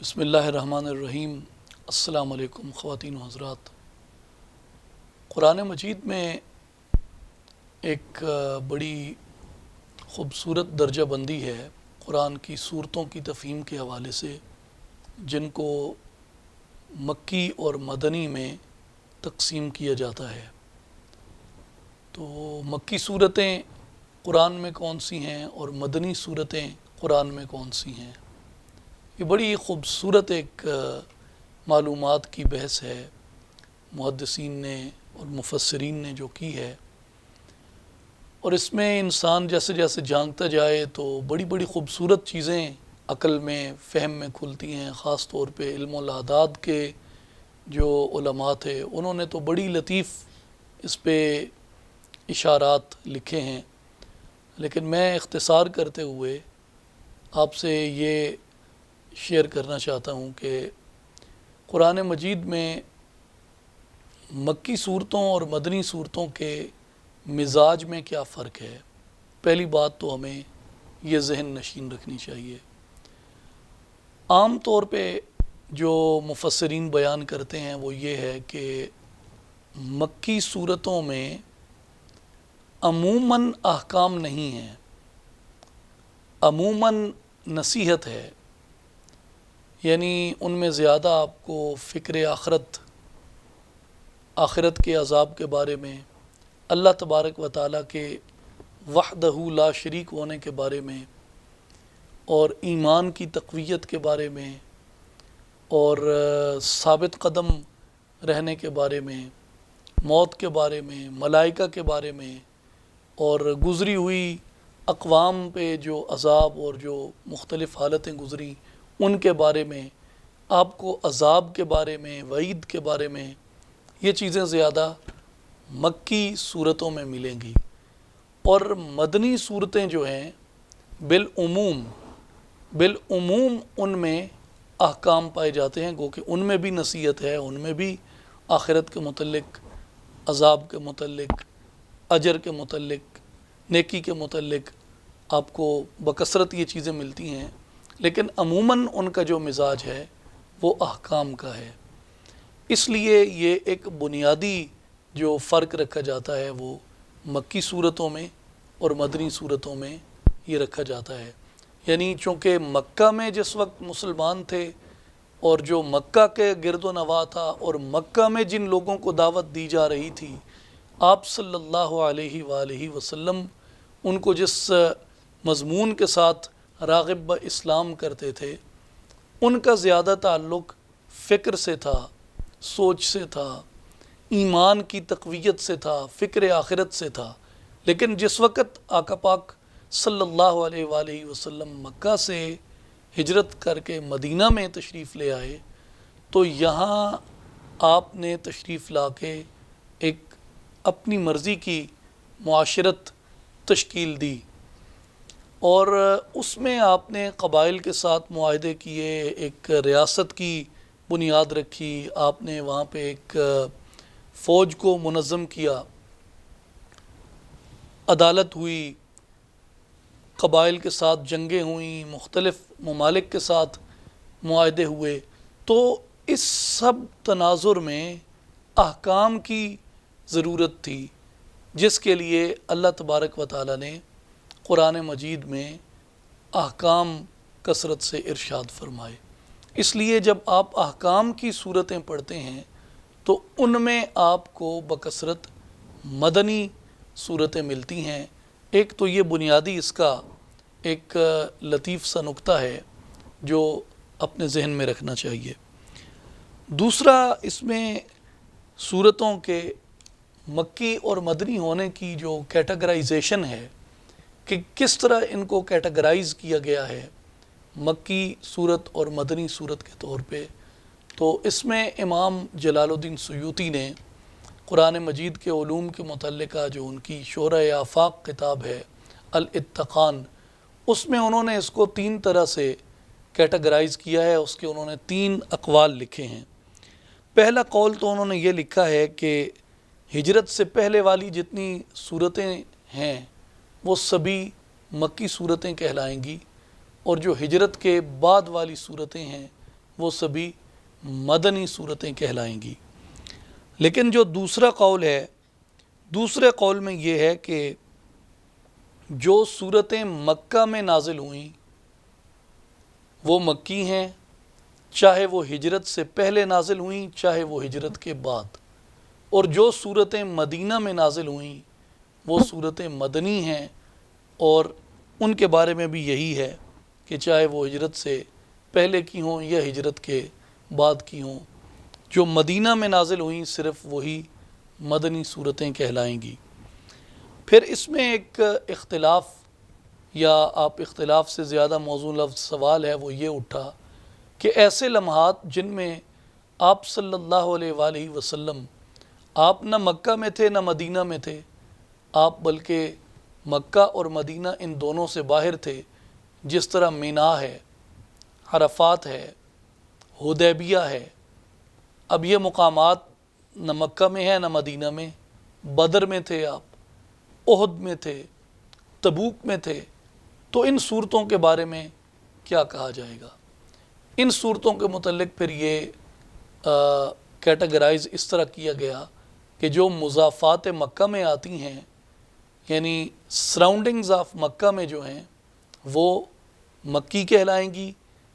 بسم اللہ الرحمن الرحیم۔ السلام علیکم خواتین و حضرات۔ قرآن مجید میں ایک بڑی خوبصورت درجہ بندی ہے قرآن کی صورتوں کی تفہیم کے حوالے سے، جن کو مکی اور مدنی میں تقسیم کیا جاتا ہے۔ تو مکی صورتیں قرآن میں کون سی ہیں اور مدنی صورتیں قرآن میں کون سی ہیں، یہ بڑی خوبصورت ایک معلومات کی بحث ہے محدثین نے اور مفسرین نے جو کی ہے، اور اس میں انسان جیسے جیسے جانتا جائے تو بڑی بڑی خوبصورت چیزیں عقل میں فہم میں کھلتی ہیں۔ خاص طور پہ علم الاعداد کے جو علماء تھے انہوں نے تو بڑی لطیف اس پہ اشارات لکھے ہیں، لیکن میں اختصار کرتے ہوئے آپ سے یہ شیئر کرنا چاہتا ہوں کہ قرآن مجید میں مکی صورتوں اور مدنی صورتوں کے مزاج میں کیا فرق ہے۔ پہلی بات تو ہمیں یہ ذہن نشین رکھنی چاہیے۔ عام طور پہ جو مفسرین بیان کرتے ہیں وہ یہ ہے کہ مکی صورتوں میں عموماً احکام نہیں ہیں، عموماً نصیحت ہے، یعنی ان میں زیادہ آپ کو فکر آخرت کے عذاب کے بارے میں، اللہ تبارک و تعالیٰ کے وحدہ لا شریک ہونے کے بارے میں، اور ایمان کی تقویت کے بارے میں، اور ثابت قدم رہنے کے بارے میں، موت کے بارے میں، ملائکہ کے بارے میں، اور گزری ہوئی اقوام پہ جو عذاب اور جو مختلف حالتیں گزری ان کے بارے میں، آپ کو عذاب کے بارے میں، وعید کے بارے میں، یہ چیزیں زیادہ مکی صورتوں میں ملیں گی۔ اور مدنی صورتیں جو ہیں بالعموم ان میں احکام پائے جاتے ہیں، گو کہ ان میں بھی نصیحت ہے، ان میں بھی آخرت کے متعلق، عذاب کے متعلق، اجر کے متعلق، نیکی کے متعلق آپ کو بکثرت یہ چیزیں ملتی ہیں، لیکن عموماً ان کا جو مزاج ہے وہ احکام کا ہے۔ اس لیے یہ ایک بنیادی جو فرق رکھا جاتا ہے وہ مکی صورتوں میں اور مدنی صورتوں میں یہ رکھا جاتا ہے۔ یعنی چونکہ مکہ میں جس وقت مسلمان تھے اور جو مکہ کے گرد و نواح تھا اور مکہ میں جن لوگوں کو دعوت دی جا رہی تھی، آپ صلی اللہ علیہ وآلہ وسلم ان کو جس مضمون کے ساتھ راغب اسلام کرتے تھے، ان کا زیادہ تعلق فکر سے تھا، سوچ سے تھا، ایمان کی تقویت سے تھا، فکر آخرت سے تھا۔ لیکن جس وقت آقا پاک صلی اللہ علیہ وآلہ وسلم مکہ سے ہجرت کر کے مدینہ میں تشریف لے آئے تو یہاں آپ نے تشریف لا کے ایک اپنی مرضی کی معاشرت تشکیل دی، اور اس میں آپ نے قبائل کے ساتھ معاہدے کیے، ایک ریاست کی بنیاد رکھی، آپ نے وہاں پہ ایک فوج کو منظم کیا، عدالت ہوئی، قبائل کے ساتھ جنگیں ہوئیں، مختلف ممالک کے ساتھ معاہدے ہوئے۔ تو اس سب تناظر میں احکام کی ضرورت تھی، جس کے لیے اللہ تبارک و تعالیٰ نے قرآن مجید میں احکام کثرت سے ارشاد فرمائے۔ اس لیے جب آپ احکام کی صورتیں پڑھتے ہیں تو ان میں آپ کو بکثرت مدنی صورتیں ملتی ہیں۔ ایک تو یہ بنیادی اس کا ایک لطیف سا نکتہ ہے جو اپنے ذہن میں رکھنا چاہیے۔ دوسرا اس میں صورتوں کے مکی اور مدنی ہونے کی جو کیٹاگرائزیشن ہے کہ کس طرح ان کو کیٹاگرائز کیا گیا ہے مکی صورت اور مدنی صورت کے طور پہ، تو اس میں امام جلال الدین سیوطی نے قرآن مجید کے علوم کے متعلقہ جو ان کی شورۂ آفاق کتاب ہے الاتقان، اس میں انہوں نے اس کو 3 طرح سے کیٹاگرائز کیا ہے۔ اس کے انہوں نے 3 اقوال لکھے ہیں۔ پہلا قول تو انہوں نے یہ لکھا ہے کہ ہجرت سے پہلے والی جتنی صورتیں ہیں وہ سبھی مکی صورتیں کہلائیں گی، اور جو ہجرت کے بعد والی صورتیں ہیں وہ سبھی مدنی صورتیں کہلائیں گی۔ لیکن جو دوسرا قول ہے، دوسرے قول میں یہ ہے کہ جو صورتیں مکہ میں نازل ہوئیں وہ مکی ہیں، چاہے وہ ہجرت سے پہلے نازل ہوئیں چاہے وہ ہجرت کے بعد، اور جو صورتیں مدینہ میں نازل ہوئیں وہ صورتیں مدنی ہیں، اور ان کے بارے میں بھی یہی ہے کہ چاہے وہ ہجرت سے پہلے کی ہوں یا ہجرت کے بعد کی ہوں، جو مدینہ میں نازل ہوئیں صرف وہی مدنی صورتیں کہلائیں گی۔ پھر اس میں ایک اختلاف، یا آپ اختلاف سے زیادہ موضوع لفظ سوال ہے، وہ یہ اٹھا کہ ایسے لمحات جن میں آپ صلی اللہ علیہ وآلہ وسلم آپ نہ مکہ میں تھے نہ مدینہ میں تھے، آپ بلکہ مکہ اور مدینہ ان دونوں سے باہر تھے، جس طرح مینا ہے، عرفات ہے، حدیبیہ ہے۔ اب یہ مقامات نہ مکہ میں ہے نہ مدینہ میں، بدر میں تھے آپ، احد میں تھے، تبوک میں تھے، تو ان صورتوں کے بارے میں کیا کہا جائے گا؟ ان صورتوں کے متعلق پھر یہ کیٹیگرائز اس طرح کیا گیا کہ جو مضافات مکہ میں آتی ہیں، یعنی سراؤنڈنگز آف مکہ میں جو ہیں وہ مکی کہلائیں گی،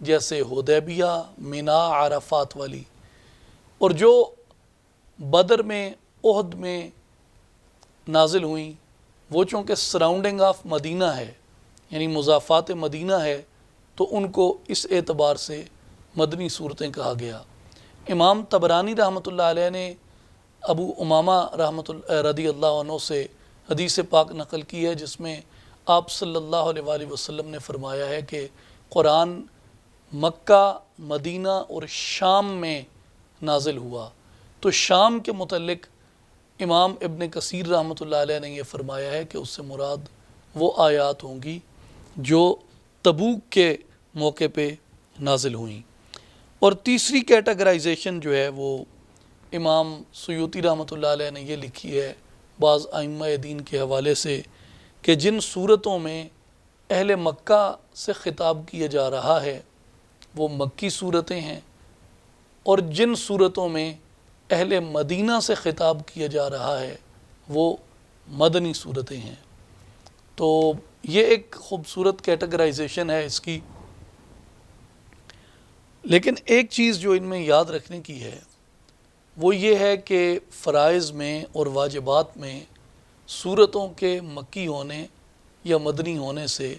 جیسے حدیبیہ، مینا، عرفات والی، اور جو بدر میں، احد میں نازل ہوئیں وہ چونکہ سراؤنڈنگ آف مدینہ ہے، یعنی مضافات مدینہ ہے، تو ان کو اس اعتبار سے مدنی صورتیں کہا گیا۔ امام طبرانی رحمۃ اللہ علیہ نے ابو امامہ رضی اللہ عنہ سے حدیث پاک نقل کی ہے، جس میں آپ صلی اللہ علیہ وآلہ وسلم نے فرمایا ہے کہ قرآن مکہ، مدینہ اور شام میں نازل ہوا۔ تو شام کے متعلق امام ابن کثیر رحمۃ اللہ علیہ نے یہ فرمایا ہے کہ اس سے مراد وہ آیات ہوں گی جو تبوک کے موقع پہ نازل ہوئیں۔ اور تیسری کیٹیگرائزیشن جو ہے وہ امام سیوطی رحمۃ اللہ علیہ نے یہ لکھی ہے بعض ائمہ دین کے حوالے سے کہ جن صورتوں میں اہل مکہ سے خطاب کیا جا رہا ہے وہ مکی صورتیں ہیں، اور جن صورتوں میں اہل مدینہ سے خطاب کیا جا رہا ہے وہ مدنی صورتیں ہیں۔ تو یہ ایک خوبصورت کیٹیگرائزیشن ہے اس کی۔ لیکن ایک چیز جو ان میں یاد رکھنے کی ہے وہ یہ ہے کہ فرائض میں اور واجبات میں صورتوں کے مکی ہونے یا مدنی ہونے سے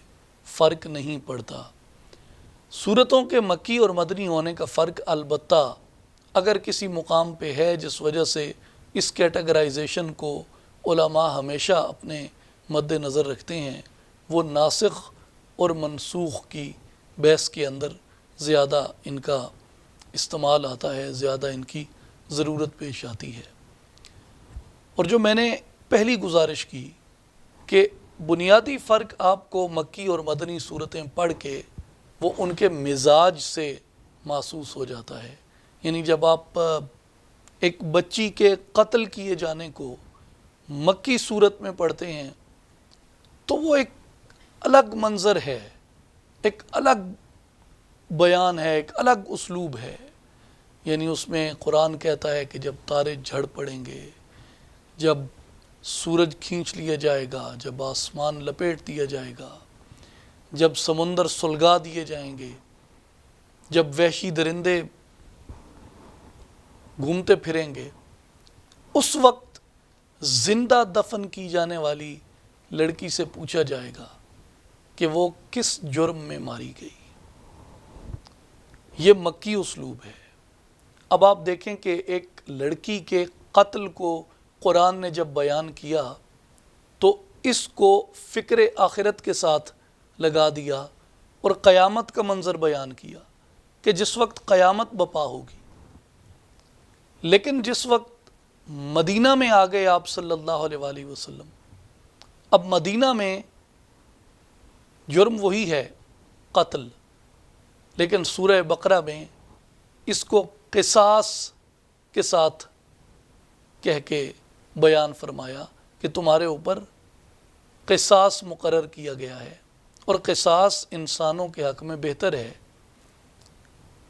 فرق نہیں پڑتا۔ صورتوں کے مکی اور مدنی ہونے کا فرق البتہ اگر کسی مقام پہ ہے جس وجہ سے اس کیٹیگرائزیشن کو علماء ہمیشہ اپنے مد نظر رکھتے ہیں، وہ ناسخ اور منسوخ کی بحث کے اندر زیادہ ان کا استعمال آتا ہے، زیادہ ان کی ضرورت پیش آتی ہے۔ اور جو میں نے پہلی گزارش کی کہ بنیادی فرق آپ کو مکی اور مدنی صورتیں پڑھ کے وہ ان کے مزاج سے محسوس ہو جاتا ہے، یعنی جب آپ ایک بچی کے قتل کیے جانے کو مکی صورت میں پڑھتے ہیں تو وہ ایک الگ منظر ہے، ایک الگ بیان ہے، ایک الگ اسلوب ہے۔ یعنی اس میں قرآن کہتا ہے کہ جب تارے جھڑ پڑیں گے، جب سورج کھینچ لیا جائے گا، جب آسمان لپیٹ دیا جائے گا، جب سمندر سلگا دیے جائیں گے، جب وحشی درندے گھومتے پھریں گے، اس وقت زندہ دفن کی جانے والی لڑکی سے پوچھا جائے گا کہ وہ کس جرم میں ماری گئی۔ یہ مکی اسلوب ہے۔ اب آپ دیکھیں کہ ایک لڑکی کے قتل کو قرآن نے جب بیان کیا تو اس کو فکر آخرت کے ساتھ لگا دیا اور قیامت کا منظر بیان کیا کہ جس وقت قیامت بپا ہوگی۔ لیکن جس وقت مدینہ میں آ گئے آپ صلی اللہ علیہ وآلہ وسلم، اب مدینہ میں جرم وہی ہے، قتل، لیکن سورہ بقرہ میں اس کو قصاص کے ساتھ کہہ کے بیان فرمایا کہ تمہارے اوپر قصاص مقرر کیا گیا ہے، اور قصاص انسانوں کے حق میں بہتر ہے۔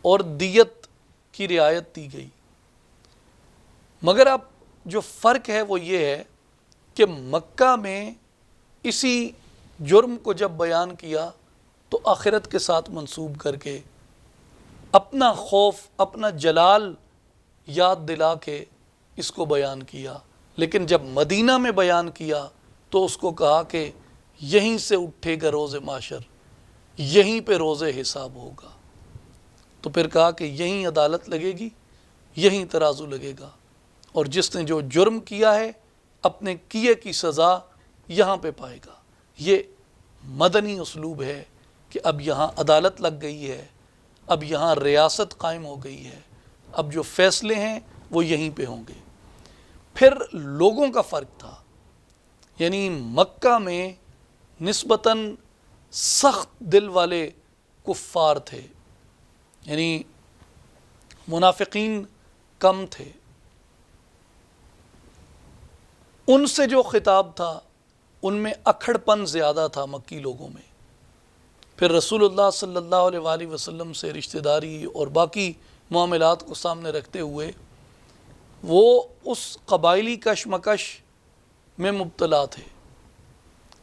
اور دیت کی رعایت دی گئی۔ مگر اب جو فرق ہے وہ یہ ہے کہ مکہ میں اسی جرم کو جب بیان کیا تو آخرت کے ساتھ منسوب کر کے اپنا خوف، اپنا جلال یاد دلا کے اس کو بیان کیا، لیکن جب مدینہ میں بیان کیا تو اس کو کہا کہ یہیں سے اٹھے گا روز معاشر، یہیں پہ روز حساب ہوگا۔ تو پھر کہا کہ یہیں عدالت لگے گی، یہیں ترازو لگے گا، اور جس نے جو جرم کیا ہے اپنے کیے کی سزا یہاں پہ پائے گا۔ یہ مدنی اسلوب ہے کہ اب یہاں عدالت لگ گئی ہے، اب یہاں ریاست قائم ہو گئی ہے، اب جو فیصلے ہیں وہ یہیں پہ ہوں گے۔ پھر لوگوں کا فرق تھا، یعنی مکہ میں نسبتاً سخت دل والے کفار تھے، یعنی منافقین کم تھے، ان سے جو خطاب تھا ان میں اکھڑ پن زیادہ تھا مکی لوگوں میں۔ پھر رسول اللہ صلی اللہ علیہ وآلہ وسلم سے رشتہ داری اور باقی معاملات کو سامنے رکھتے ہوئے وہ اس قبائلی کشمکش میں مبتلا تھے،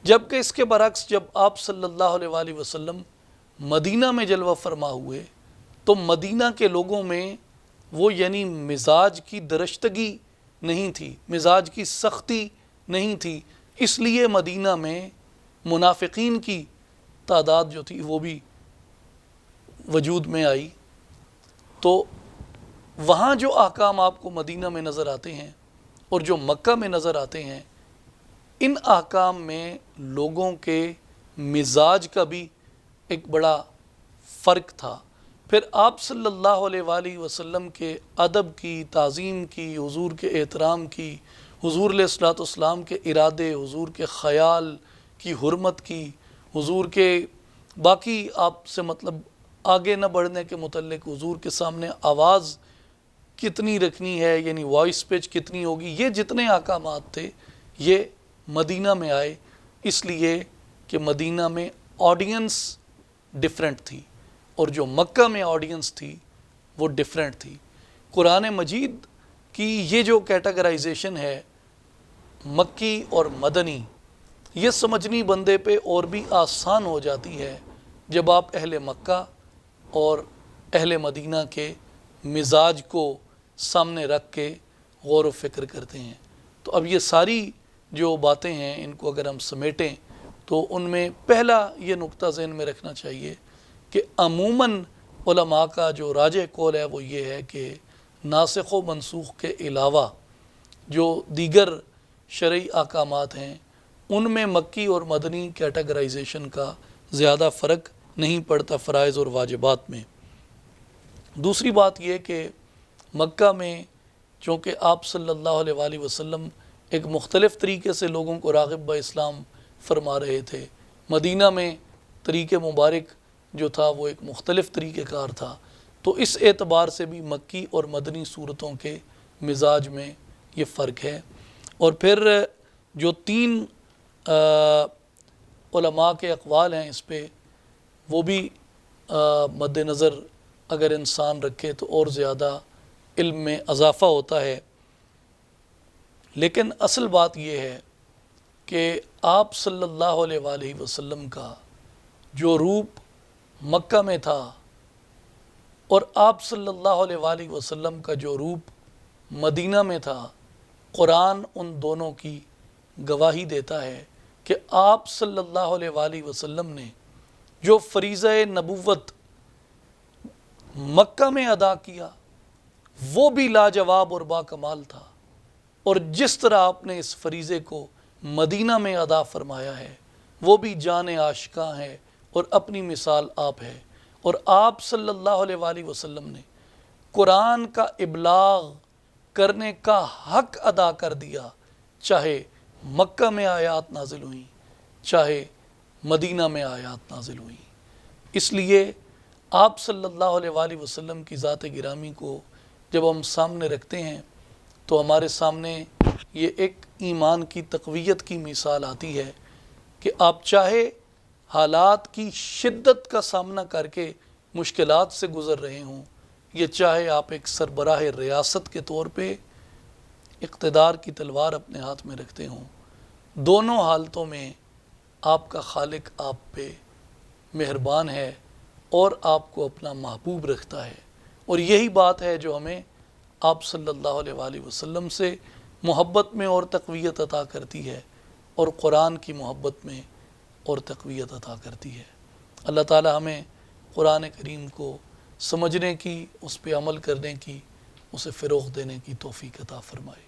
جبکہ اس کے برعکس جب آپ صلی اللہ علیہ وآلہ وسلم مدینہ میں جلوہ فرما ہوئے تو مدینہ کے لوگوں میں وہ یعنی مزاج کی درشتگی نہیں تھی، مزاج کی سختی نہیں تھی، اس لیے مدینہ میں منافقین کی تعداد جو تھی وہ بھی وجود میں آئی۔ تو وہاں جو احکام آپ کو مدینہ میں نظر آتے ہیں اور جو مکہ میں نظر آتے ہیں، ان احکام میں لوگوں کے مزاج کا بھی ایک بڑا فرق تھا۔ پھر آپ صلی اللہ علیہ وآلہ وسلم کے ادب کی، تعظیم کی، حضور کے احترام کی، حضور علیہ الصلوۃ والسلام کے ارادے، حضور کے خیال کی حرمت کی، حضور کے باقی آپ سے مطلب آگے نہ بڑھنے کے متعلق، حضور کے سامنے آواز کتنی رکھنی ہے، یعنی وائس پچ کتنی ہوگی، یہ جتنے احکامات تھے یہ مدینہ میں آئے، اس لیے کہ مدینہ میں آڈینس ڈیفرنٹ تھی اور جو مکہ میں آڈینس تھی وہ ڈیفرنٹ تھی۔ قرآن مجید کی یہ جو کیٹاگرائزیشن ہے مکی اور مدنی، یہ سمجھنی بندے پہ اور بھی آسان ہو جاتی ہے جب آپ اہل مکہ اور اہل مدینہ کے مزاج کو سامنے رکھ کے غور و فکر کرتے ہیں۔ تو اب یہ ساری جو باتیں ہیں ان کو اگر ہم سمیٹیں تو ان میں پہلا یہ نقطہ ذہن میں رکھنا چاہیے کہ عموماً علماء کا جو راجح قول ہے وہ یہ ہے کہ ناسخ و منسوخ کے علاوہ جو دیگر شرعی احکامات ہیں ان میں مکی اور مدنی کیٹاگرائزیشن کا زیادہ فرق نہیں پڑتا فرائض اور واجبات میں۔ دوسری بات یہ کہ مکہ میں چونکہ آپ صلی اللہ علیہ وآلہ وسلم ایک مختلف طریقے سے لوگوں کو راغب بہ اسلام فرما رہے تھے، مدینہ میں طریق مبارک جو تھا وہ ایک مختلف طریقہ کار تھا، تو اس اعتبار سے بھی مکی اور مدنی صورتوں کے مزاج میں یہ فرق ہے۔ اور پھر جو تین علماء کے اقوال ہیں اس پہ وہ بھی مد نظر اگر انسان رکھے تو اور زیادہ علم میں اضافہ ہوتا ہے، لیکن اصل بات یہ ہے کہ آپ صلی اللہ علیہ وآلہ وسلم کا جو روپ مکہ میں تھا اور آپ صلی اللہ علیہ وآلہ وسلم کا جو روپ مدینہ میں تھا، قرآن ان دونوں کی گواہی دیتا ہے کہ آپ صلی اللہ علیہ وآلہ وسلم نے جو فریضہ نبوت مکہ میں ادا کیا وہ بھی لاجواب اور باکمال تھا، اور جس طرح آپ نے اس فریضے کو مدینہ میں ادا فرمایا ہے وہ بھی جان آشکار ہے اور اپنی مثال آپ ہے۔ اور آپ صلی اللہ علیہ وآلہ وسلم نے قرآن کا ابلاغ کرنے کا حق ادا کر دیا، چاہے مکہ میں آیات نازل ہوئیں چاہے مدینہ میں آیات نازل ہوئیں۔ اس لیے آپ صلی اللہ علیہ وآلہ وسلم کی ذات گرامی کو جب ہم سامنے رکھتے ہیں تو ہمارے سامنے یہ ایک ایمان کی تقویت کی مثال آتی ہے کہ آپ چاہے حالات کی شدت کا سامنا کر کے مشکلات سے گزر رہے ہوں، یہ چاہے آپ ایک سربراہ ریاست کے طور پہ اقتدار کی تلوار اپنے ہاتھ میں رکھتے ہوں، دونوں حالتوں میں آپ کا خالق آپ پہ مہربان ہے اور آپ کو اپنا محبوب رکھتا ہے۔ اور یہی بات ہے جو ہمیں آپ صلی اللہ علیہ وآلہ وسلم سے محبت میں اور تقویت عطا کرتی ہے، اور قرآن کی محبت میں اور تقویت عطا کرتی ہے۔ اللہ تعالی ہمیں قرآن کریم کو سمجھنے کی، اس پہ عمل کرنے کی، اسے فروغ دینے کی توفیق عطا فرمائے۔